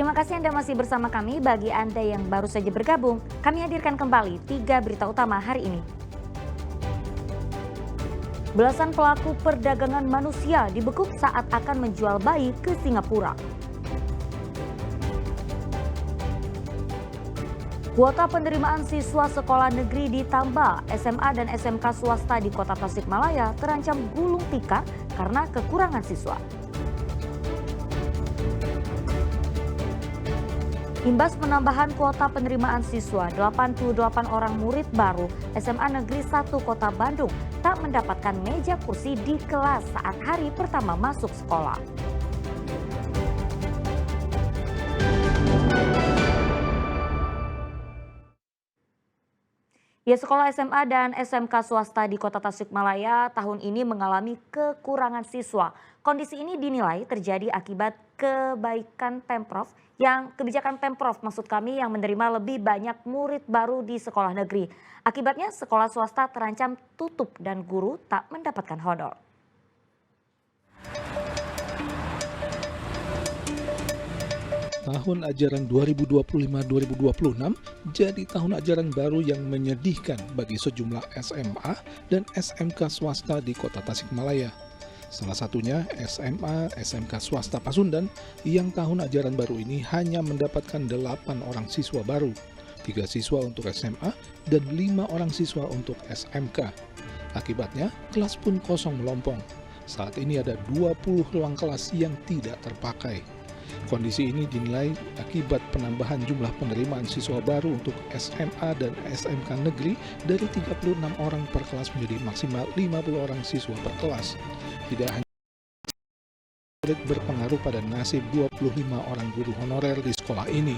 Terima kasih Anda masih bersama kami. Bagi Anda yang baru saja bergabung, kami hadirkan kembali 3 berita utama hari ini. Belasan pelaku perdagangan manusia dibekuk saat akan menjual bayi ke Singapura. Kuota penerimaan siswa sekolah negeri ditambah, SMA dan SMK swasta di Kota Tasikmalaya terancam gulung tikar karena kekurangan siswa. Imbas penambahan kuota penerimaan siswa, 88 orang murid baru SMA Negeri 1 Kota Bandung tak mendapatkan meja kursi di kelas saat hari pertama masuk sekolah. Ya, sekolah SMA dan SMK swasta di Kota Tasikmalaya tahun ini mengalami kekurangan siswa. Kondisi ini dinilai terjadi akibat kebijakan Pemprov maksud kami yang menerima lebih banyak murid baru di sekolah negeri. Akibatnya sekolah swasta terancam tutup dan guru tak mendapatkan honor. Tahun ajaran 2025-2026 jadi tahun ajaran baru yang menyedihkan bagi sejumlah SMA dan SMK swasta di Kota Tasikmalaya. Salah satunya SMA SMK swasta Pasundan yang tahun ajaran baru ini hanya mendapatkan 8 orang siswa baru, 3 siswa untuk SMA dan 5 orang siswa untuk SMK. Akibatnya kelas pun kosong melompong. Saat ini ada 20 ruang kelas yang tidak terpakai. Kondisi ini dinilai akibat penambahan jumlah penerimaan siswa baru untuk SMA dan SMK negeri dari 36 orang per kelas menjadi maksimal 50 orang siswa per kelas. Tidak hanya berpengaruh pada nasib 25 orang guru honorer di sekolah ini,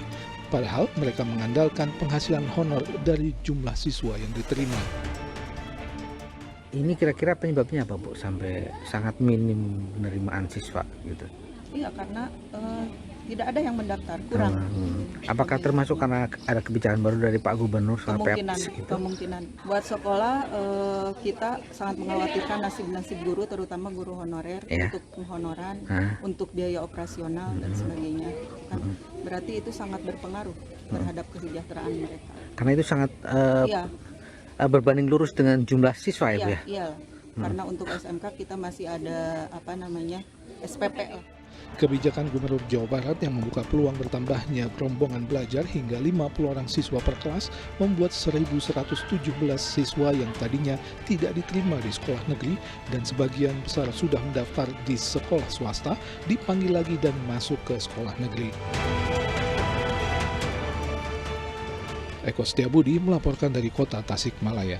padahal mereka mengandalkan penghasilan honor dari jumlah siswa yang diterima. Ini kira-kira penyebabnya apa, Bu, sampai sangat minim penerimaan siswa gitu? Iya, karena tidak ada yang mendaftar, kurang. Apakah termasuk karena ada kebijakan baru dari Pak Gubernur soal PEPS gitu? Kemungkinan. Buat sekolah kita sangat mengkhawatirkan nasib-nasib guru, terutama guru honorer, untuk penghonoran, untuk biaya operasional dan sebagainya. Kan berarti itu sangat berpengaruh terhadap kesejahteraan mereka. Karena itu sangat berbanding lurus dengan jumlah siswa ya, Bu ya? Iya, karena untuk SMK kita masih ada SPP lah. Kebijakan Gubernur Jawa Barat yang membuka peluang bertambahnya rombongan belajar hingga 50 orang siswa per kelas membuat 1.117 siswa yang tadinya tidak diterima di sekolah negeri dan sebagian besar sudah mendaftar di sekolah swasta dipanggil lagi dan masuk ke sekolah negeri. Eko Setiabudi melaporkan dari Kota Tasikmalaya.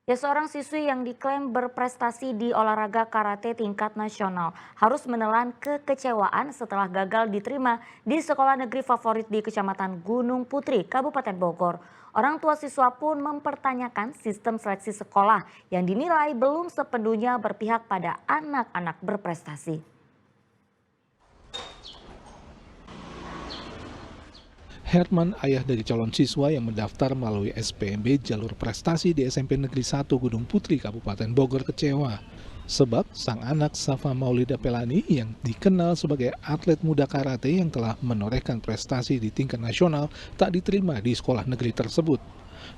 Ya, seorang siswi yang diklaim berprestasi di olahraga karate tingkat nasional harus menelan kekecewaan setelah gagal diterima di sekolah negeri favorit di Kecamatan Gunung Putri, Kabupaten Bogor. Orang tua siswa pun mempertanyakan sistem seleksi sekolah yang dinilai belum sepenuhnya berpihak pada anak-anak berprestasi. Herman, ayah dari calon siswa yang mendaftar melalui SPMB jalur prestasi di SMP Negeri 1 Gunung Putri, Kabupaten Bogor kecewa. Sebab sang anak Safa Maulida Pelani yang dikenal sebagai atlet muda karate yang telah menorehkan prestasi di tingkat nasional tak diterima di sekolah negeri tersebut.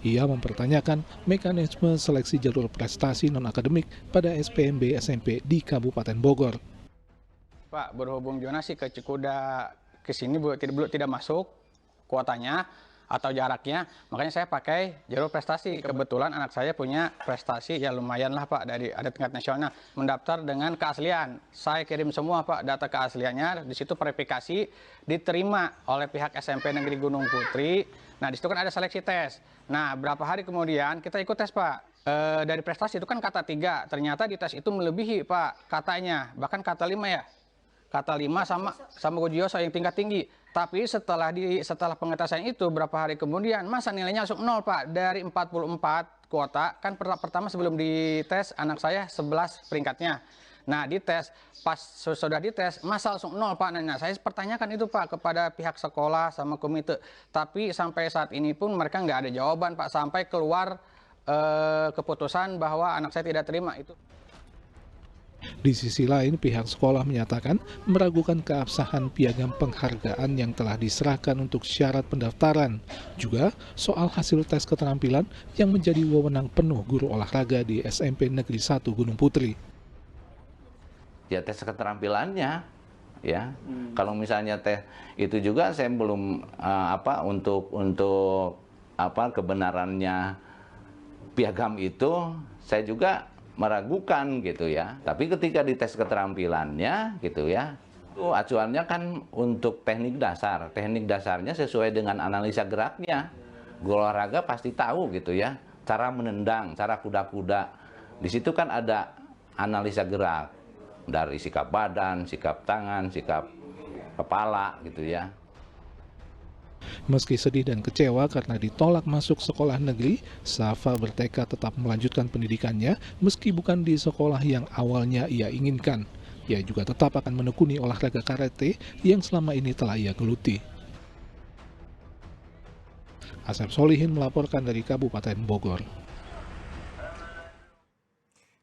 Ia mempertanyakan mekanisme seleksi jalur prestasi non-akademik pada SPMB SMP di Kabupaten Bogor. Pak, berhubung zonasi ke Cikuda ke sini tidak masuk kuotanya atau jaraknya, makanya saya pakai jalur prestasi. Kebetulan anak saya punya prestasi ya lumayan lah Pak, dari ada tingkat nasional, mendaftar dengan keaslian. Saya kirim semua Pak data keasliannya, di situ verifikasi diterima oleh pihak SMP Negeri Gunung Putri. Nah di situ kan ada seleksi tes. Nah berapa hari kemudian kita ikut tes Pak. Dari prestasi itu kan kata 3, ternyata di tes itu melebihi Pak katanya, bahkan kata 5 ya. Kata 5 sama Gojioso yang tingkat tinggi. Tapi setelah pengetesan itu berapa hari kemudian masa nilainya langsung 0 Pak. Dari 44 kuota kan pertama sebelum dites anak saya 11 peringkatnya. Nah dites pas sudah dites masa langsung 0 Pak. Nah saya pertanyakan itu Pak kepada pihak sekolah sama komite. Tapi sampai saat ini pun mereka nggak ada jawaban Pak, sampai keluar keputusan bahwa anak saya tidak terima itu. Di sisi lain, pihak sekolah menyatakan meragukan keabsahan piagam penghargaan yang telah diserahkan untuk syarat pendaftaran. Juga soal hasil tes keterampilan yang menjadi wewenang penuh guru olahraga di SMP Negeri 1 Gunung Putri. Ya tes keterampilannya, ya. Kalau misalnya tes itu juga saya belum untuk kebenarannya piagam itu saya juga meragukan gitu ya. Tapi ketika di tes keterampilannya gitu ya, itu acuannya kan untuk teknik dasar. Teknik dasarnya sesuai dengan analisa geraknya. Guru olahraga pasti tahu gitu ya, cara menendang, cara kuda-kuda. Di situ kan ada analisa gerak dari sikap badan, sikap tangan, sikap kepala gitu ya. Meski sedih dan kecewa karena ditolak masuk sekolah negeri, Safa bertekad tetap melanjutkan pendidikannya meski bukan di sekolah yang awalnya ia inginkan. Ia juga tetap akan menekuni olahraga karate yang selama ini telah ia geluti. Asep Solihin melaporkan dari Kabupaten Bogor.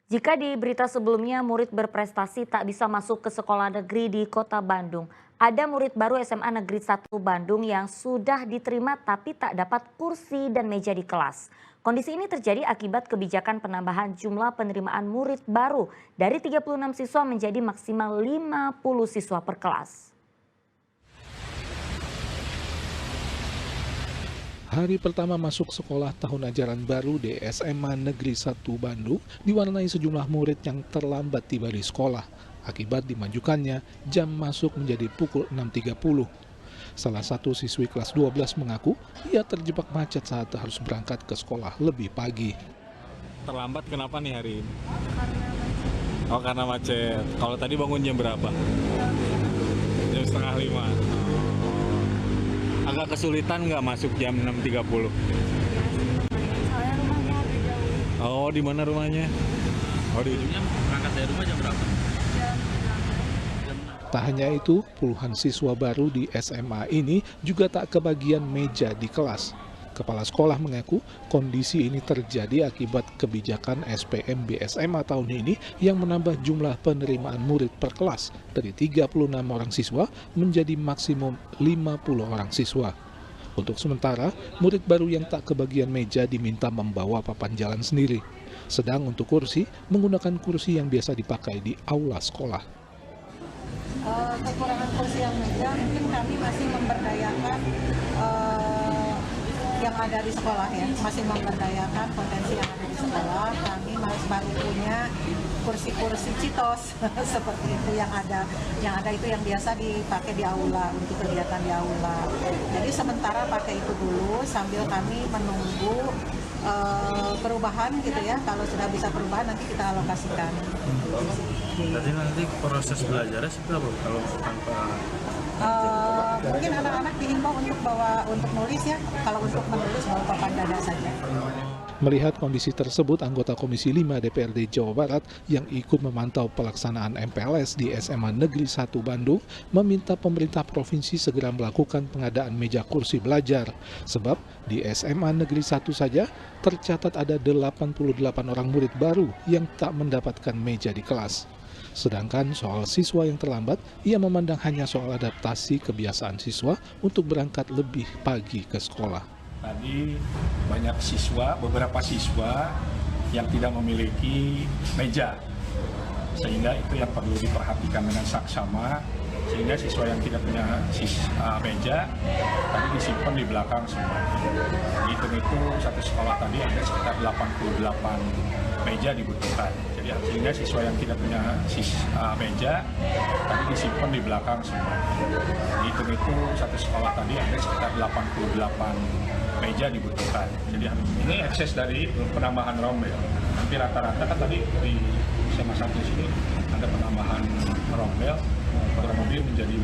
Jika di berita sebelumnya murid berprestasi tak bisa masuk ke sekolah negeri di Kota Bandung, ada murid baru SMA Negeri 1 Bandung yang sudah diterima tapi tak dapat kursi dan meja di kelas. Kondisi ini terjadi akibat kebijakan penambahan jumlah penerimaan murid baru dari 36 siswa menjadi maksimal 50 siswa per kelas. Hari pertama masuk sekolah tahun ajaran baru di SMA Negeri 1 Bandung diwarnai sejumlah murid yang terlambat tiba di sekolah akibat dimajukannya jam masuk menjadi pukul 6.30. Salah satu siswi kelas 12 mengaku ia terjebak macet saat harus berangkat ke sekolah lebih pagi. Terlambat kenapa nih hari ini? Oh karena macet. Kalau tadi bangun jam berapa? Jam 4:30. Agak kesulitan nggak masuk jam 6.30? Soalnya rumahnya agak jauh. Oh, di mana rumahnya? Oh, di ujungnya berangkat dari rumah jam berapa? Tak hanya itu, puluhan siswa baru di SMA ini juga tak kebagian meja di kelas. Kepala sekolah mengaku kondisi ini terjadi akibat kebijakan SPMB SMA tahun ini yang menambah jumlah penerimaan murid per kelas dari 36 orang siswa menjadi maksimum 50 orang siswa. Untuk sementara, murid baru yang tak kebagian meja diminta membawa papan jalan sendiri. Sedang untuk kursi, menggunakan kursi yang biasa dipakai di aula sekolah. Kekurangan kursi yang meja mungkin kami masih memberdayakan yang ada di sekolah ya, masih memberdayakan potensi yang ada di sekolah. Kami baru punya kursi-kursi citos seperti itu yang ada itu yang biasa dipakai di aula untuk kegiatan di aula. Jadi sementara pakai itu dulu sambil kami menunggu perubahan gitu ya. Kalau sudah bisa perubahan nanti kita alokasikan. Berarti nanti proses belajarnya seperti apa kalau tanpa mungkin anak-anak dihimbau untuk nulis ya. Kalau untuk menulis bawa papan dada saja. Melihat kondisi tersebut, anggota Komisi 5 DPRD Jawa Barat yang ikut memantau pelaksanaan MPLS di SMA Negeri 1 Bandung meminta pemerintah provinsi segera melakukan pengadaan meja kursi belajar. Sebab di SMA Negeri 1 saja tercatat ada 88 orang murid baru yang tak mendapatkan meja di kelas. Sedangkan soal siswa yang terlambat, ia memandang hanya soal adaptasi kebiasaan siswa untuk berangkat lebih pagi ke sekolah. Tadi banyak siswa, beberapa siswa yang tidak memiliki meja, sehingga itu yang perlu diperhatikan dengan saksama, sehingga siswa yang tidak punya meja tadi disimpan di belakang semua. Dihitung itu satu sekolah tadi ada sekitar 88 meja dibutuhkan. Jadi sehingga siswa yang tidak punya meja tadi disimpan di belakang semua. Dihitung itu satu sekolah tadi ada sekitar 88 meja dibutuhkan. Jadi ini ekses dari penambahan rombel. Hampir rata-rata kan tadi di SMA 1 sini ada penambahan rombel, kurang lebih menjadi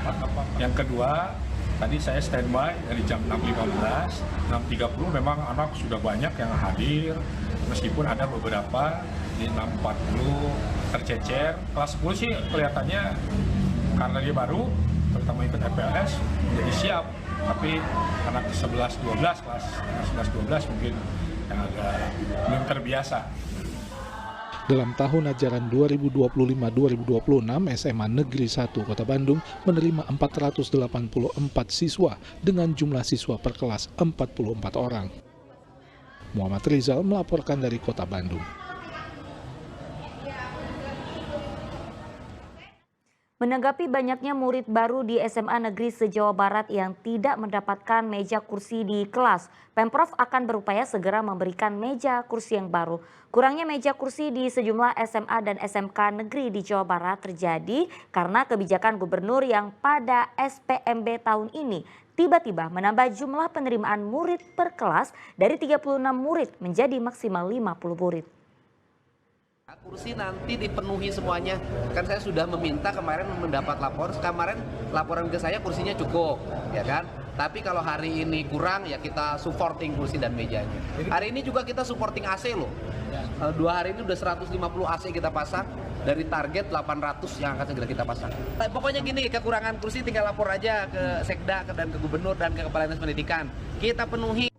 4 apa. Yang kedua, tadi saya standby dari jam 6.15, 6.30 memang anak sudah banyak yang hadir, meskipun ada beberapa di 6.40 tercecer. Kelas 10 sih kelihatannya karena dia baru, terutama ikut MPLS, menjadi siap. Tapi anak 11-12, kelas 11-12 mungkin yang agak belum terbiasa. Dalam tahun ajaran 2025-2026, SMA Negeri 1 Kota Bandung menerima 484 siswa dengan jumlah siswa per kelas 44 orang. Muhammad Rizal melaporkan dari Kota Bandung. Menanggapi banyaknya murid baru di SMA Negeri se-Jawa Barat yang tidak mendapatkan meja kursi di kelas, Pemprov akan berupaya segera memberikan meja kursi yang baru. Kurangnya meja kursi di sejumlah SMA dan SMK negeri di Jawa Barat terjadi karena kebijakan gubernur yang pada SPMB tahun ini tiba-tiba menambah jumlah penerimaan murid per kelas dari 36 murid menjadi maksimal 50 murid. Kursi nanti dipenuhi semuanya, kan saya sudah meminta kemarin mendapat laporan ke saya kursinya cukup, ya kan? Tapi kalau hari ini kurang ya kita supporting kursi dan mejanya. Hari ini juga kita supporting AC loh. 2 hari ini udah 150 AC kita pasang dari target 800 yang akan segera kita pasang. Pokoknya gini, kekurangan kursi tinggal lapor aja ke Sekda dan ke Gubernur dan ke Kepala Dinas Pendidikan. Kita penuhi.